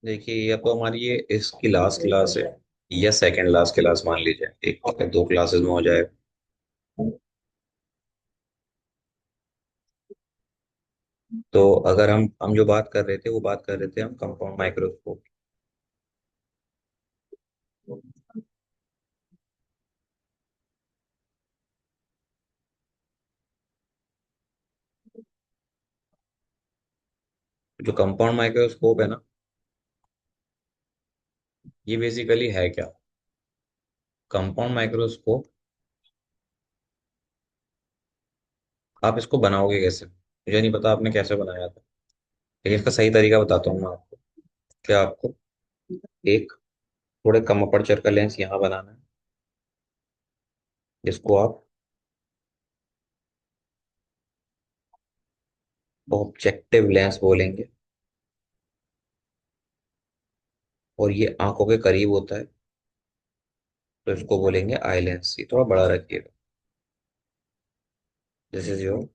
देखिए, या तो हमारी ये इसकी लास्ट क्लास है या सेकंड लास्ट क्लास मान लीजिए, एक या दो क्लासेस में हो जाए। तो अगर हम जो बात कर रहे थे वो बात कर रहे थे हम कंपाउंड माइक्रोस्कोप। जो कंपाउंड माइक्रोस्कोप है ना, ये बेसिकली है क्या? कंपाउंड माइक्रोस्कोप, आप इसको बनाओगे कैसे मुझे नहीं पता आपने कैसे बनाया था, लेकिन इसका सही तरीका बताता हूँ मैं आपको। क्या आपको एक थोड़े कम अपर्चर का लेंस यहाँ बनाना है, जिसको आप ऑब्जेक्टिव लेंस बोलेंगे। और ये आंखों के करीब होता है, तो इसको बोलेंगे आई लेंस। ये थोड़ा बड़ा रखिएगा। This is your,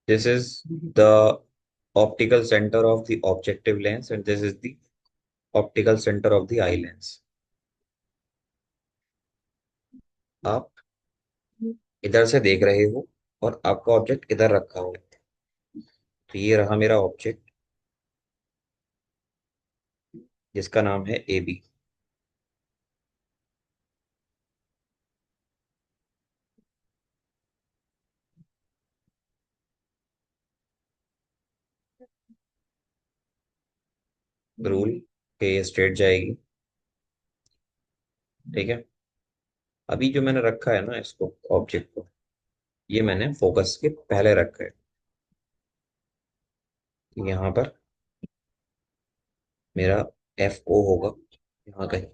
this is the optical center of the objective lens and this is the optical center of the eye lens। आप इधर से देख रहे हो और आपका ऑब्जेक्ट इधर रखा हो, तो ये रहा मेरा ऑब्जेक्ट, जिसका नाम है ए बी। रूल के ये स्ट्रेट जाएगी। ठीक है। अभी जो मैंने रखा है ना इसको, ऑब्जेक्ट को, ये मैंने फोकस के पहले रखा है। यहाँ पर मेरा एफ ओ होगा, यहाँ कहीं।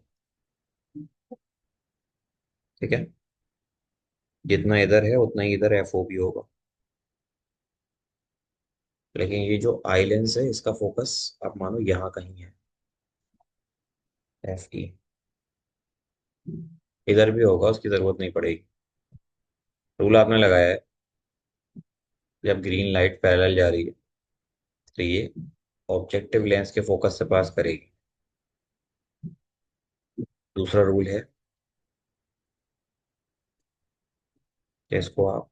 ठीक है। जितना इधर है उतना ही इधर एफ ओ भी होगा। लेकिन ये जो आई लेंस है इसका फोकस आप मानो यहाँ कहीं है, एफ ई। इधर भी होगा, उसकी जरूरत नहीं पड़ेगी। रूल आपने लगाया है, जब ग्रीन लाइट पैरेलल जा रही है तो ये ऑब्जेक्टिव लेंस के फोकस से पास करेगी। दूसरा रूल है कि इसको आप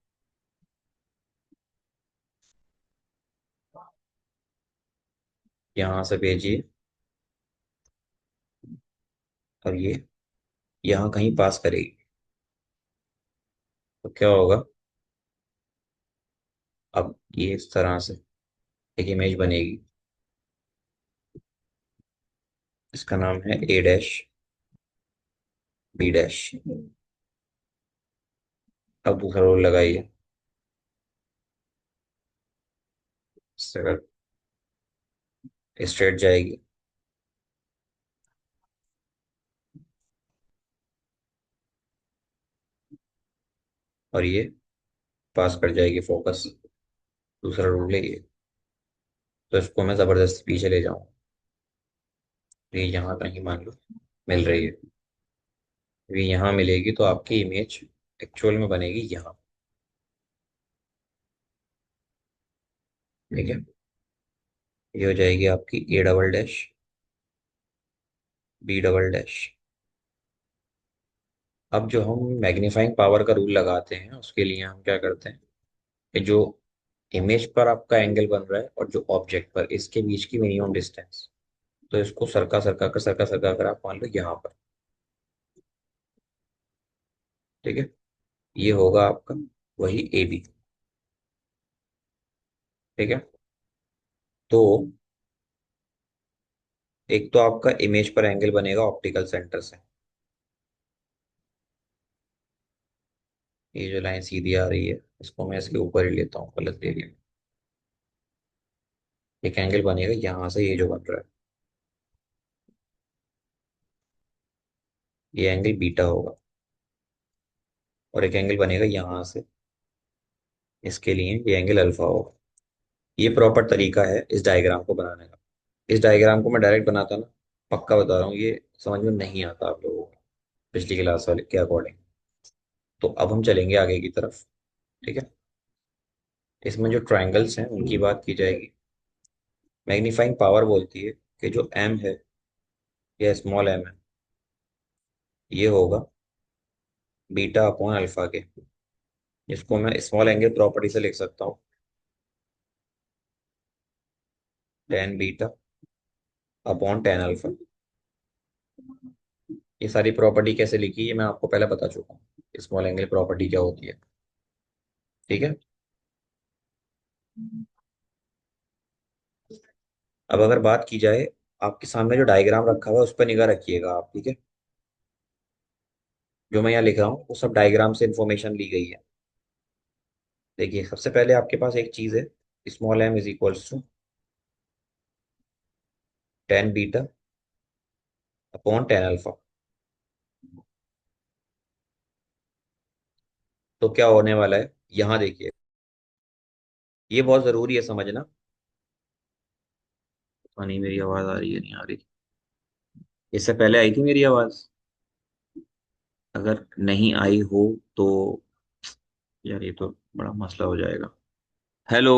यहाँ से भेजिए और ये यहाँ कहीं पास करेगी। तो क्या होगा, अब ये इस तरह से एक इमेज बनेगी। इसका नाम है ए डैश बी डैश। अब दूसरा रूल लगाइए। स्ट्रेट जाएगी और ये पास कर जाएगी फोकस। दूसरा रूल है ये। तो इसको मैं जबरदस्ती पीछे ले जाऊँ, ये यहाँ कहीं मान लो मिल रही है। ये यहाँ मिलेगी तो आपकी इमेज एक्चुअल में बनेगी यहाँ। ठीक है। ये हो जाएगी आपकी a double dash B double dash. अब जो हम मैग्नीफाइंग पावर का रूल लगाते हैं उसके लिए हम क्या करते हैं कि जो इमेज पर आपका एंगल बन रहा है और जो ऑब्जेक्ट पर, इसके बीच की मिनिमम डिस्टेंस, तो इसको सरका कर आप मान लो यहाँ पर। ठीक है। ये होगा आपका वही ए बी। ठीक है। तो एक तो आपका इमेज पर एंगल बनेगा ऑप्टिकल सेंटर से। ये जो लाइन सीधी आ रही है इसको मैं इसके ऊपर ही लेता हूँ, गलत ले लिया। एक एंगल बनेगा यहाँ से, ये जो बन रहा है ये एंगल बीटा होगा। और एक एंगल बनेगा यहाँ से, इसके लिए ये एंगल अल्फा होगा। ये प्रॉपर तरीका है इस डायग्राम को बनाने का। इस डायग्राम को मैं डायरेक्ट बनाता ना, पक्का बता रहा हूँ, ये समझ में नहीं आता आप लोगों को पिछली क्लास वाले के अकॉर्डिंग। तो अब हम चलेंगे आगे की तरफ। ठीक है। इसमें जो ट्रायंगल्स हैं उनकी बात की जाएगी। मैग्नीफाइंग पावर बोलती है कि जो एम है या स्मॉल एम है, ये होगा बीटा अपॉन अल्फा के। इसको मैं स्मॉल एंगल प्रॉपर्टी से लिख सकता हूँ, ten beta upon ten alpha. ये सारी प्रॉपर्टी कैसे लिखी ये मैं आपको पहले बता चुका हूँ, स्मॉल एंगल प्रॉपर्टी क्या होती है। ठीक है। अब अगर बात की जाए, आपके सामने जो डायग्राम रखा हुआ है उस पर निगाह रखिएगा आप। ठीक है। जो मैं यहाँ लिख रहा हूँ वो सब डायग्राम से इंफॉर्मेशन ली गई है। देखिए, सबसे पहले आपके पास एक चीज है, small m is equals to ten beta upon ten alpha. तो क्या होने वाला है, यहाँ देखिए, ये बहुत जरूरी है समझना। पता नहीं मेरी आवाज आ रही है नहीं आ रही। इससे पहले आई थी मेरी आवाज? अगर नहीं आई हो तो यार ये तो बड़ा मसला हो जाएगा। हेलो।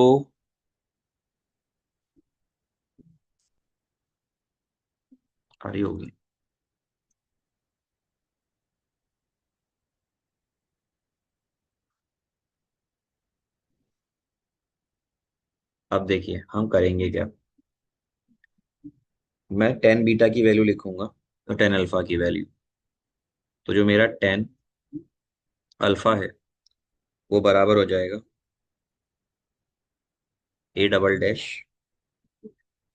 आ रही होगी। अब देखिए हम करेंगे क्या। मैं टेन बीटा की वैल्यू लिखूंगा तो टेन अल्फा की वैल्यू। तो जो मेरा टेन अल्फा है वो बराबर हो जाएगा ए डबल डैश।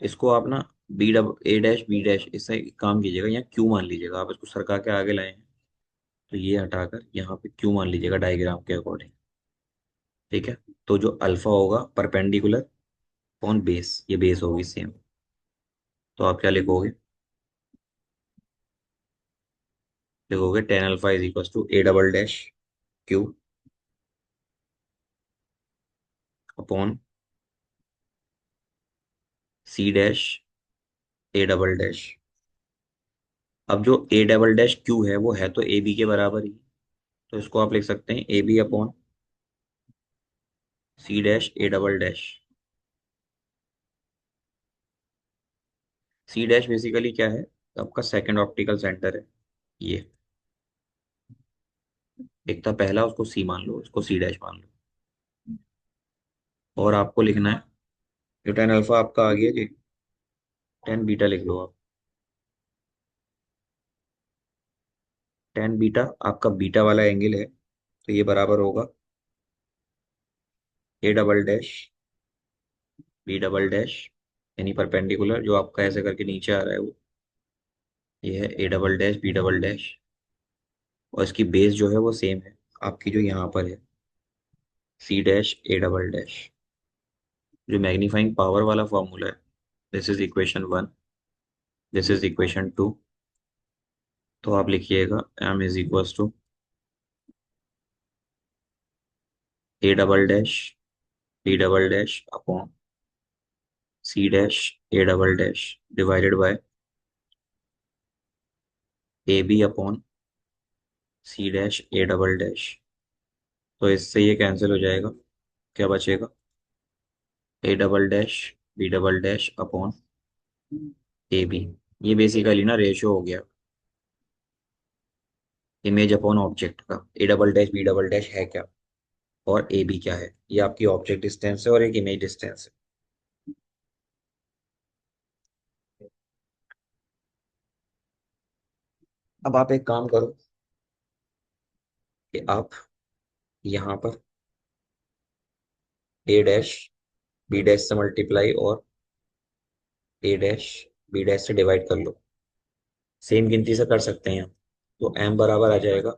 इसको आप ना बी डब ए डैश बी डैश इससे एक काम कीजिएगा, यहाँ क्यू मान लीजिएगा। आप इसको सरका के आगे लाए हैं तो ये हटाकर यहाँ पे क्यू मान लीजिएगा डायग्राम के अकॉर्डिंग। ठीक है। तो जो अल्फा होगा परपेंडिकुलर ऑन बेस, ये बेस होगी सेम। तो आप क्या लिखोगे, लिखोगे ten alpha is equal to a double dash q upon c dash a double dash. अब जो ए डबल डैश क्यू है वो है तो ए बी के बराबर ही। तो इसको आप लिख सकते हैं a b upon c dash a double dash. C dash basically क्या है, आपका सेकंड ऑप्टिकल सेंटर है ये। एक था पहला, उसको सी मान लो, उसको सी डैश मान लो। और आपको लिखना है, जो टेन अल्फा आपका आ गया जी, टेन बीटा लिख लो आप। टेन बीटा आपका बीटा वाला एंगल है तो ये बराबर होगा a double dash B double dash, यानी परपेंडिकुलर जो आपका ऐसे करके नीचे आ रहा है वो, ये है a double dash B double dash. और इसकी बेस जो है वो सेम है आपकी जो यहाँ पर है, c dash a double dash. जो मैग्नीफाइंग पावर वाला फॉर्मूला है, this is equation one, this is equation two. तो आप लिखिएगा m is equals to a double dash B double dash upon c dash a double dash divided by a b upon c dash a double dash. तो इससे ये cancel हो जाएगा, क्या बचेगा, a double dash B double dash upon A b. ये basically ना ratio हो गया इमेज अपॉन ऑब्जेक्ट का। A double dash B double dash है क्या और ए बी क्या है, ये आपकी ऑब्जेक्ट डिस्टेंस है और एक इमेज डिस्टेंस है। अब आप एक काम करो कि आप यहाँ पर ए डैश बी डैश से मल्टीप्लाई और ए डैश बी डैश से डिवाइड कर लो। सेम गिनती से कर सकते हैं हम। तो एम बराबर आ जाएगा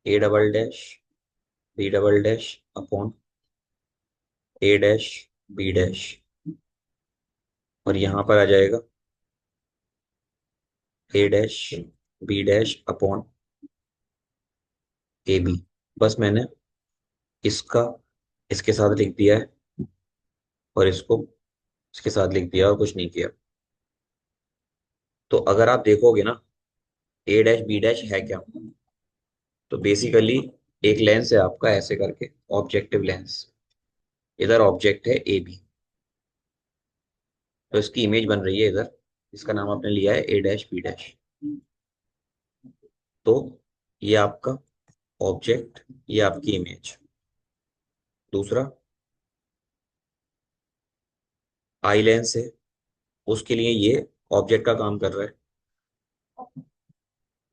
A double dash B double dash upon A dash B dash. और यहाँ पर आ जाएगा A dash B dash upon A B. बस मैंने इसका इसके साथ लिख दिया है और इसको इसके साथ लिख दिया और कुछ नहीं किया। तो अगर आप देखोगे ना, ए डैश बी डैश है क्या, तो बेसिकली एक लेंस है आपका ऐसे करके, ऑब्जेक्टिव लेंस। इधर ऑब्जेक्ट है ए बी, तो इसकी इमेज बन रही है इधर, इसका नाम आपने लिया है ए डैश बी डैश। तो ये आपका ऑब्जेक्ट, ये आपकी इमेज। दूसरा आई लेंस है, उसके लिए ये ऑब्जेक्ट का काम कर रहा है,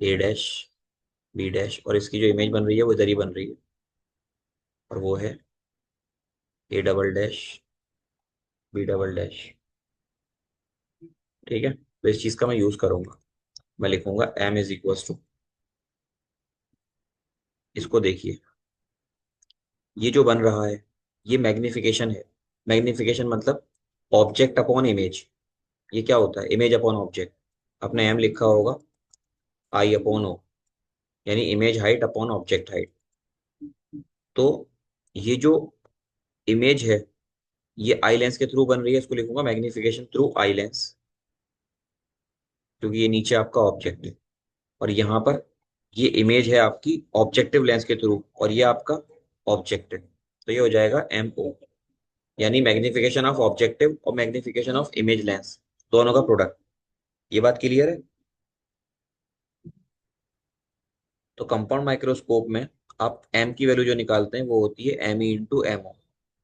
ए डैश बी डैश, और इसकी जो इमेज बन रही है वो इधर ही बन रही है, और वो है a double dash B double dash. ठीक है, तो इस चीज का मैं यूज करूंगा। मैं लिखूंगा एम इज इक्वल टू, इसको देखिए, ये जो बन रहा है ये मैग्निफिकेशन है। मैग्निफिकेशन मतलब ऑब्जेक्ट अपॉन इमेज। ये क्या होता है, इमेज अपॉन ऑब्जेक्ट। आपने एम लिखा होगा, आई अपॉन ओ, यानी image height upon object height. तो ये जो इमेज है ये आई लेंस के थ्रू बन रही है, इसको लिखूंगा मैग्निफिकेशन थ्रू आई लेंस, क्योंकि ये नीचे आपका ऑब्जेक्ट है, और यहाँ पर ये इमेज है आपकी ऑब्जेक्टिव लेंस के थ्रू, और ये आपका ऑब्जेक्ट है। तो ये हो जाएगा एम ओ, यानी मैग्निफिकेशन ऑफ ऑब्जेक्टिव और मैग्निफिकेशन ऑफ इमेज लेंस, दोनों का प्रोडक्ट। ये बात क्लियर है। तो कंपाउंड माइक्रोस्कोप में आप एम की वैल्यू जो निकालते हैं वो होती है m e into m o.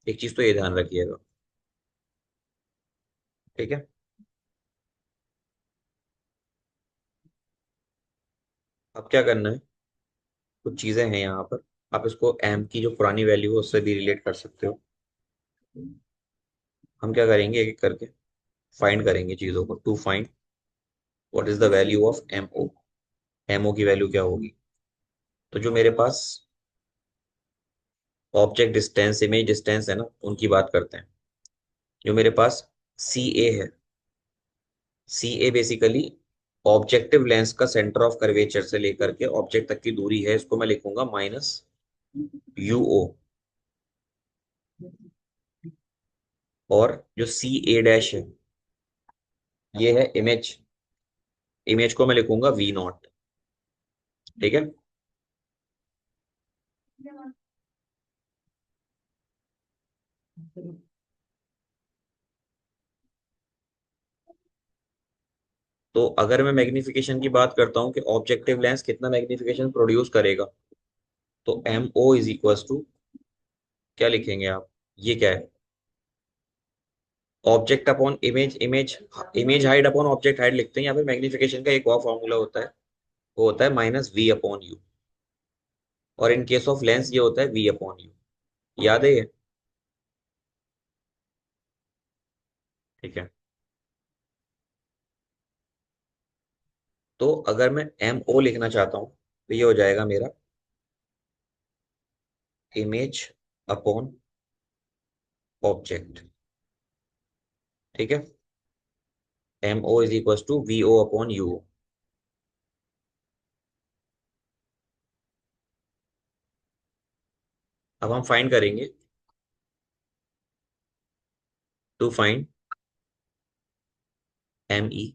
एक चीज तो ये ध्यान रखिएगा। ठीक है, अब क्या करना है, कुछ चीजें हैं यहाँ पर, आप इसको एम की जो पुरानी वैल्यू है उससे भी रिलेट कर सकते हो। हम क्या करेंगे, एक एक करके फाइंड करेंगे चीजों को, to find what is the value of m o. M o की वैल्यू क्या होगी। तो जो मेरे पास ऑब्जेक्ट डिस्टेंस इमेज डिस्टेंस है ना, उनकी बात करते हैं। जो मेरे पास सी ए है, सी ए बेसिकली ऑब्जेक्टिव लेंस का सेंटर ऑफ कर्वेचर से लेकर के ऑब्जेक्ट तक की दूरी है, इसको मैं लिखूंगा माइनस यू ओ। और जो सी ए डैश है ये है इमेज, इमेज को मैं लिखूंगा वी नॉट। ठीक है, तो अगर मैं मैग्निफिकेशन की बात करता हूं कि ऑब्जेक्टिव लेंस कितना मैग्निफिकेशन प्रोड्यूस करेगा, तो m o is equal to, क्या लिखेंगे आप, ये क्या है, object upon image, image image height upon object height लिखते हैं, या फिर मैग्निफिकेशन का एक और फॉर्मूला होता है, वो होता है माइनस वी अपॉन यू, और इन केस ऑफ लेंस ये होता है वी अपॉन यू। याद है ये। ठीक है, तो अगर मैं एम ओ लिखना चाहता हूं तो ये हो जाएगा मेरा इमेज अपॉन ऑब्जेक्ट। ठीक है, m o is equal to v o upon u. अब हम फाइंड करेंगे, टू फाइंड एम ई।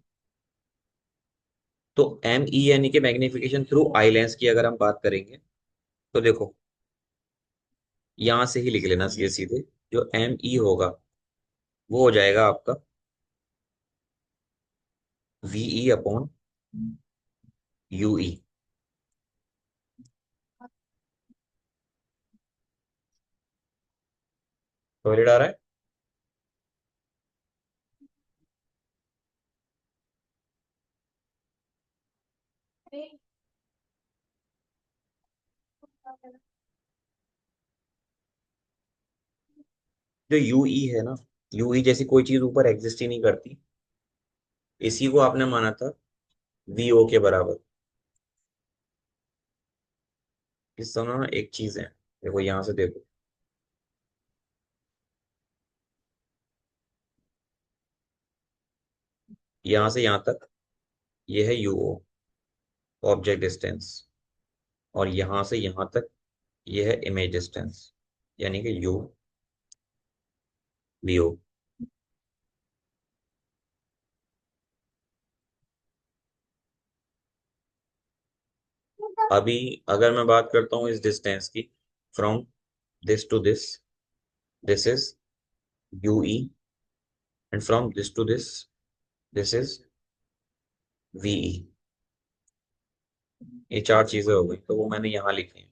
तो एम ई यानी कि मैग्निफिकेशन थ्रू आई लेंस की अगर हम बात करेंगे, तो देखो यहां से ही लिख लेना सीधे सीधे, जो एम ई होगा वो हो जाएगा आपका वीई अपॉन यूई। टॉयलेट आ रहा है। जो यूई है ना, यूई जैसी कोई चीज ऊपर एग्जिस्ट ही नहीं करती, इसी को आपने माना था वीओ के बराबर। इस समय ना एक चीज है, देखो यहां से देखो, यहां से यहां तक ये है यूओ, ऑब्जेक्ट डिस्टेंस, और यहां से यहां तक ये है इमेज डिस्टेंस, यानी कि यू वीओ। अभी अगर मैं बात करता हूँ इस डिस्टेंस की, from this to this, this is u e, and from this to this is v e. ये चार चीजें हो गई, तो वो मैंने यहाँ लिखी है।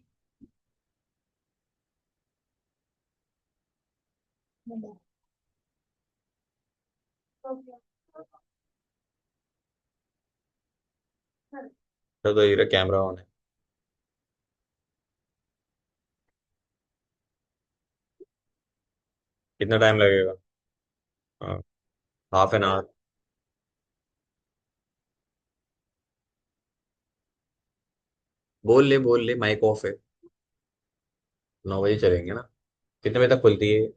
तो ये कैमरा ऑन है। कितना टाइम लगेगा? हाँ, ½ एन आवर। बोल ले, माइक ऑफ है। 9 बजे चलेंगे ना? कितने बजे तक खुलती है?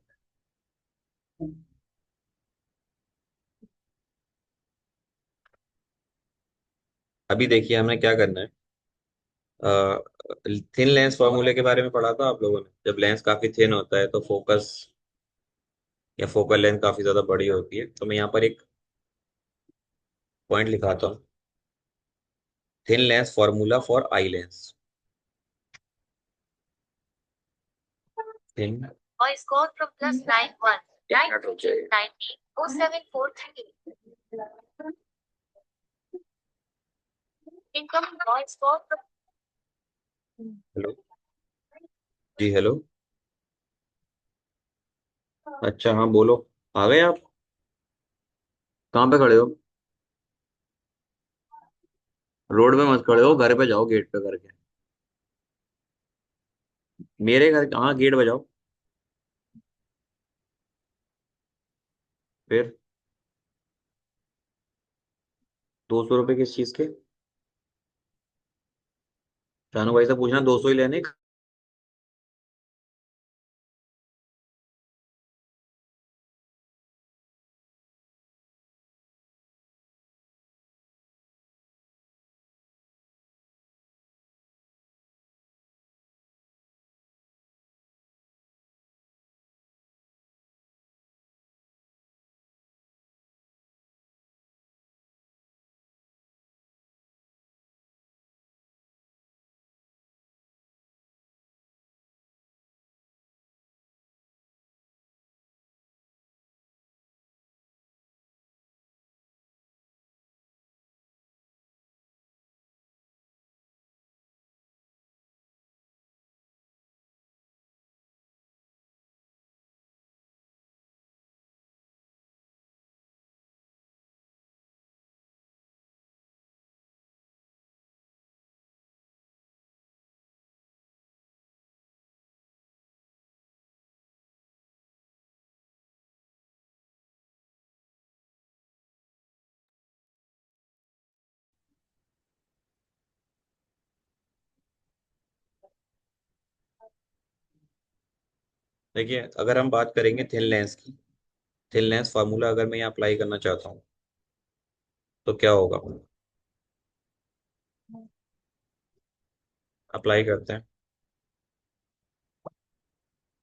अभी देखिए हमें क्या करना है। थिन लेंस फॉर्मूले के बारे में पढ़ा था आप लोगों ने, जब लेंस काफी थिन होता है तो फोकस या फोकल लेंथ काफी ज्यादा बड़ी होती है। तो मैं यहाँ पर एक पॉइंट लिखाता हूँ, thin lens formula for eye lens. Thin, और score from +91 9907430। Incoming voice call. Hello. जी हेलो। अच्छा हाँ बोलो। आ गए आप? कहाँ पे खड़े हो? रोड पे मत खड़े हो, घर पे जाओ गेट पे करके। मेरे घर कहाँ, गेट बजाओ। फिर 200 रुपए किस चीज के? शानू भाई से पूछना, 200 ही लेने। देखिए अगर हम बात करेंगे थिन लेंस की, थिन लेंस फार्मूला अगर मैं यहाँ अप्लाई करना चाहता हूँ तो क्या होगा? अप्लाई करते हैं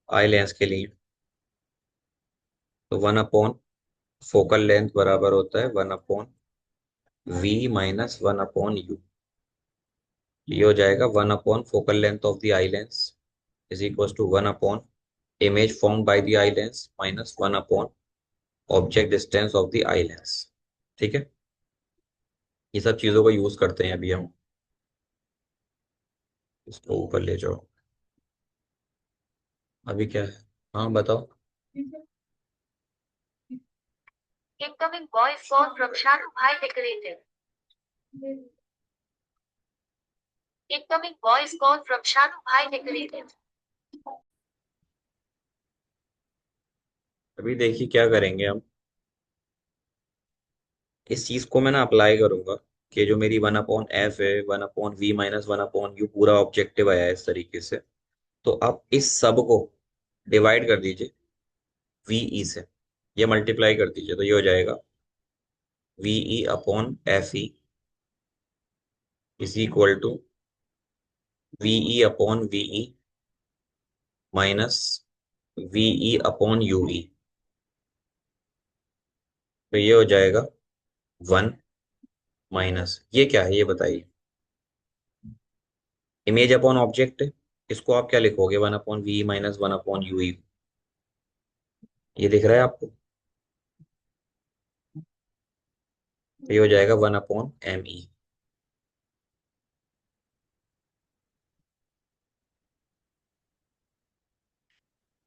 आई लेंस के लिए। तो 1/, फोकल लेंथ बराबर होता है 1/V - 1/U। ये हो जाएगा 1/ focal length of the eye lens is equal to 1/ image form by the eye lens minus 1/ object distance of the eye lens. ठीक है, ये सब चीजों को यूज करते हैं अभी हम। इसको ऊपर ले जाओ। अभी क्या है? हाँ बताओ। Incoming voice call from Shanu भाई decorative. Incoming voice call from Shanu भाई डेकोरेटिव। अभी देखिए क्या करेंगे हम। इस चीज को मैं ना अप्लाई करूंगा कि जो मेरी 1/F है, 1/V - 1/U पूरा ऑब्जेक्टिव आया है इस तरीके से। तो आप इस सब को डिवाइड कर दीजिए VE से, ये मल्टीप्लाई कर दीजिए, तो ये हो जाएगा VE/FE is equal to VE/VE minus VE/UE। तो ये हो जाएगा 1 माइनस, ये क्या है ये बताइए? इमेज अपॉन ऑब्जेक्ट, इसको आप क्या लिखोगे, 1/v माइनस 1/u। ये दिख रहा है आपको? तो ये हो जाएगा 1/me।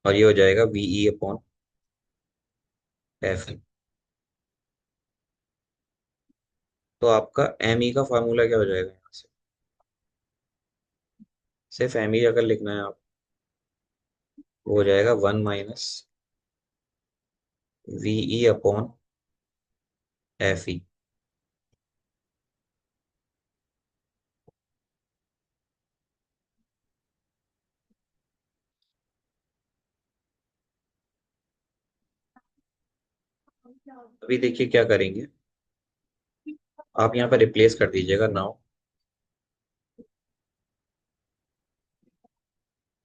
और ये हो जाएगा ve/f। तो आपका me का फार्मूला क्या हो जाएगा यहाँ से? सिर्फ me अगर लिखना है आप, वो हो जाएगा 1-ve/fe। अभी देखिए क्या करेंगे, आप यहाँ पर रिप्लेस कर दीजिएगा now.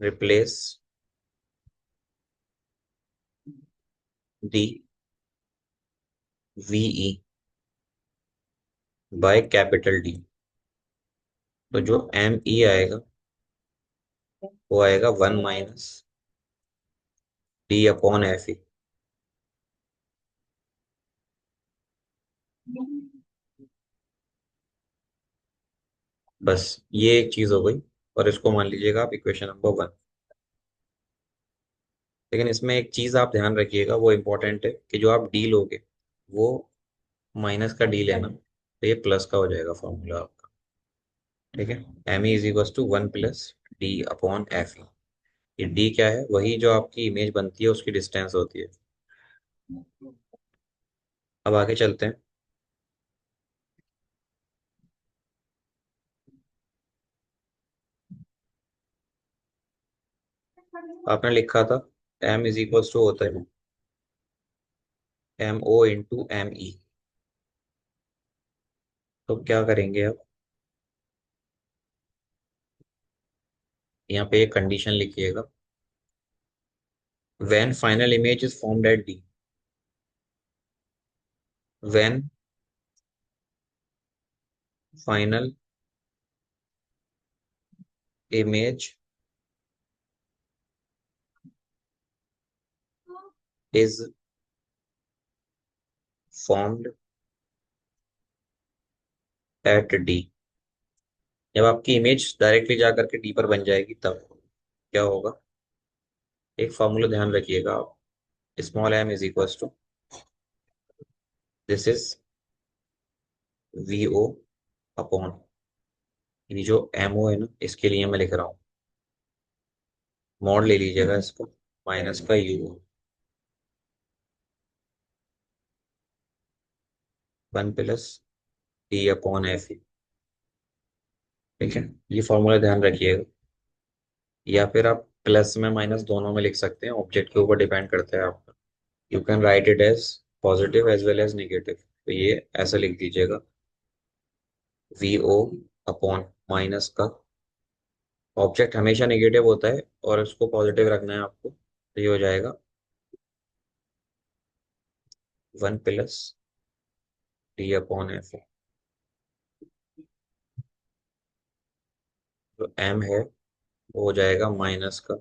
Replace the v e by capital D. तो जो एम ई आएगा वो आएगा 1-d/fe। बस ये एक चीज हो गई। और इसको मान लीजिएगा आप इक्वेशन नंबर 1। लेकिन इसमें एक चीज आप ध्यान रखिएगा, वो इम्पोर्टेंट है कि जो आप डी लोगे वो माइनस का डी लेना, तो ये प्लस का हो जाएगा फॉर्मूला आपका। ठीक है। M e is equal to 1 + d/f। ये डी क्या है, वही जो आपकी इमेज बनती है उसकी डिस्टेंस होती है। अब आगे चलते हैं। आपने लिखा था एम इज इक्वल टू होता है MO × ME। तो क्या करेंगे अब, यहाँ पे एक कंडीशन लिखिएगा, when final image is formed at D. When final image is formed at D. जब आपकी इमेज डायरेक्टली जा करके डी पर बन जाएगी तब क्या होगा, एक फॉर्मूला ध्यान रखिएगा आप। Small m is equal to, this is VO/, ये जो MO है ना इसके लिए मैं लिख रहा हूँ, मॉड ले लीजिएगा इसको, माइनस का UO, 1 + d/f। ठीक है। ये फॉर्मूला ध्यान रखिएगा। या फिर आप प्लस में माइनस दोनों में लिख सकते हैं, ऑब्जेक्ट के ऊपर डिपेंड करता है आपका। You can write it as positive as well as negative. तो ये ऐसा लिख दीजिएगा, VO/, माइनस का, ऑब्जेक्ट हमेशा नेगेटिव होता है और उसको पॉजिटिव रखना है आपको, तो ये हो जाएगा 1 + d/f। जो M है वो हो जाएगा माइनस का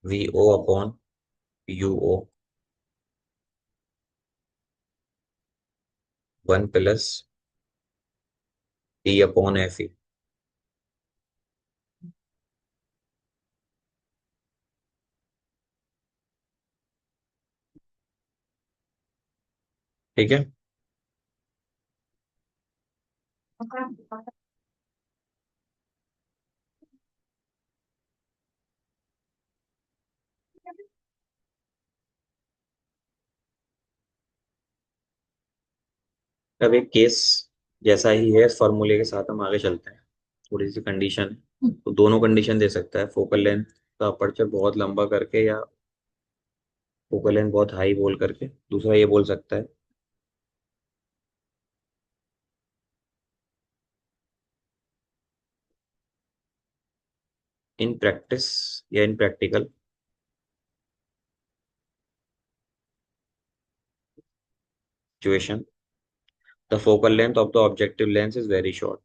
VO/UO, 1 + d/f। ठीक है। अब एक केस जैसा ही है, इस फॉर्मूले के साथ हम आगे चलते हैं। थोड़ी सी कंडीशन है, तो दोनों कंडीशन दे सकता है, फोकल लेंथ का अपर्चर बहुत लंबा करके या फोकल लेंथ बहुत हाई बोल करके। दूसरा ये बोल सकता है, इन प्रैक्टिस या in practical situation the focal length of the objective lens is very short.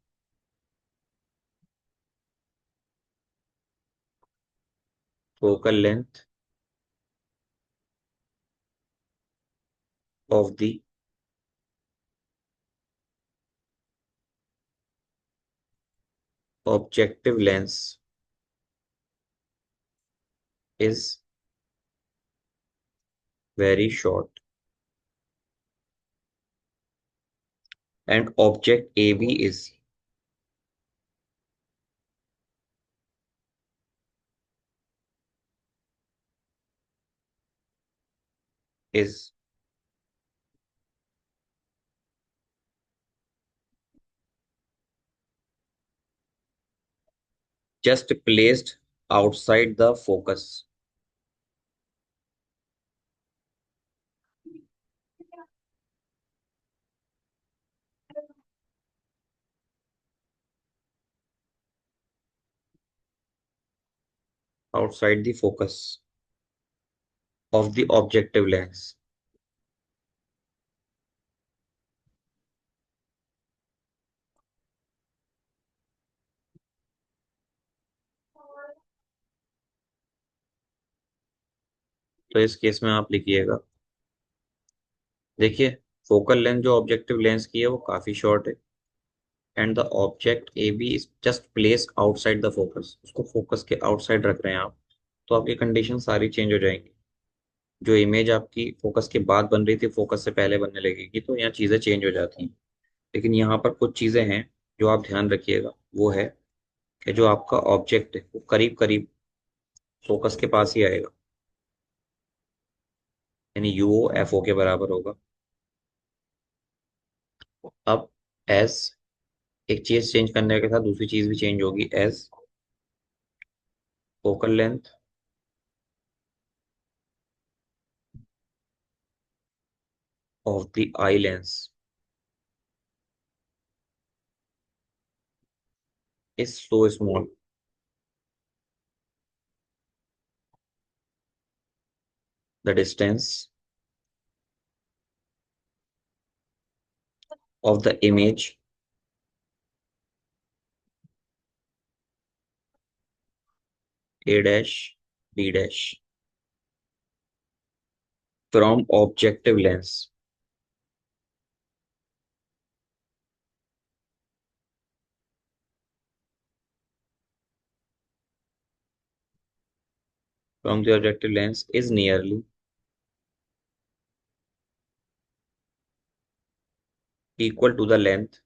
Focal length of the objective lens is very short and object a b is just placed outside the focus outside the focus of the objective lens. तो इस case में आप लिखिएगा, देखिए, focal length जो objective lens की है वो काफी शॉर्ट है and the object a b is just place outside the focus, उसको फोकस के आउटसाइड रख रहे हैं आप। तो आपकी कंडीशन सारी चेंज हो जाएंगी। जो इमेज आपकी फोकस के बाद बन रही थी फोकस से पहले बनने लगेगी, तो यहाँ चीजें चेंज हो जाती हैं। लेकिन यहाँ पर कुछ चीजें हैं जो आप ध्यान रखिएगा, वो है कि जो आपका ऑब्जेक्ट है वो करीब करीब फोकस के पास ही आएगा, यानी यूओ एफ ओ के बराबर होगा। अब एस, एक चीज चेंज करने के साथ दूसरी चीज भी चेंज होगी। S focal length of the eye lens is so small, the distance of the image A dash B dash from objective lens from the objective lens is nearly equal to the length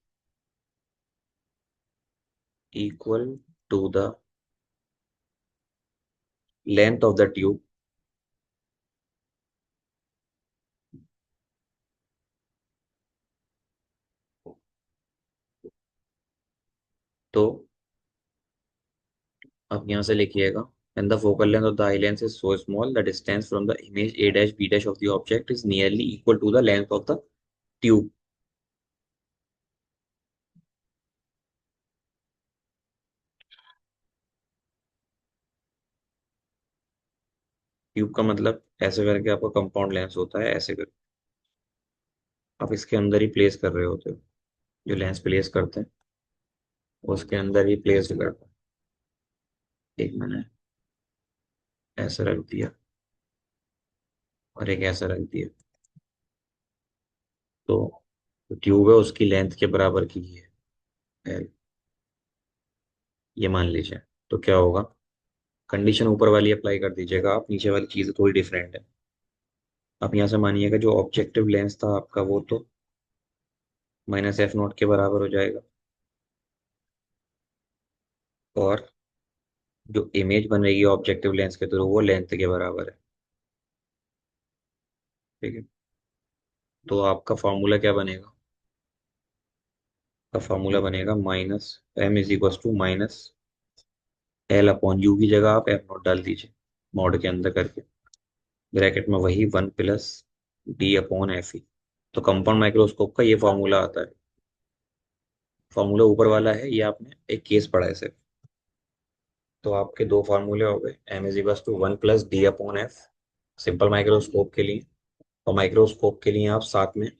equal to the length of the tube। तो अब यहाँ से लिखिएगा, when the focal length of the eye lens is so small, the distance from the image A dash B dash of the object is nearly equal to the length of the tube। Tube का मतलब ऐसे करके आपका compound lens होता है, ऐसे करके आप इसके अंदर ही प्लेस कर रहे होते हो। जो लेंस प्लेस करते हैं वो उसके अंदर ही प्लेस करते हैं। एक मैंने ऐसे रख दिया और एक ऐसा रख दिया, तो जो ट्यूब है उसकी लेंथ के बराबर की है L, ये मान लीजिए। तो क्या होगा, कंडीशन ऊपर वाली अप्लाई कर दीजिएगा आप, नीचे वाली चीज़ थोड़ी डिफरेंट है। आप यहाँ से मानिएगा जो ऑब्जेक्टिव लेंस था आपका वो तो माइनस एफ नॉट के बराबर हो जाएगा, और जो इमेज बन रही है ऑब्जेक्टिव लेंस के थ्रू वो लेंथ के बराबर है। ठीक है, तो आपका फॉर्मूला क्या बनेगा, का फॉर्मूला बनेगा minus m is equal to minus l upon u की जगह आप एफ नॉट डाल दीजिए मॉड के अंदर करके, ब्रैकेट में वही 1 + d/f ई। तो कंपाउंड माइक्रोस्कोप का ये फॉर्मूला आता है। फॉर्मूला ऊपर वाला है, ये आपने एक केस पढ़ा है सिर्फ। तो आपके दो फार्मूले हो गए, m is equal to 1 + d/f simple microscope के लिए, और माइक्रोस्कोप के लिए आप साथ में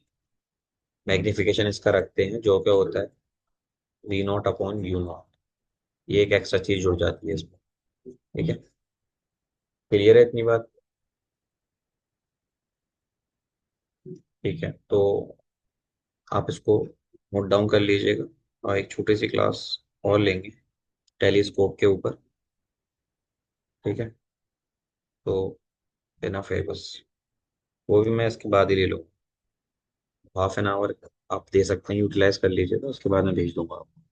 मैग्निफिकेशन इसका रखते हैं जो क्या होता है V0/u0। ये एक एक्स्ट्रा चीज जुड़ जाती है इसमें। ठीक है, क्लियर है इतनी बात? ठीक है, तो आप इसको नोट डाउन कर लीजिएगा, और एक छोटी सी क्लास और लेंगे टेलीस्कोप के ऊपर। ठीक है, तो इनफ है बस, वो भी मैं इसके बाद ही ले लूँ। हाफ एन आवर आप दे सकते हैं, यूटिलाइज कर लीजिएगा, उसके बाद मैं भेज दूंगा आपको।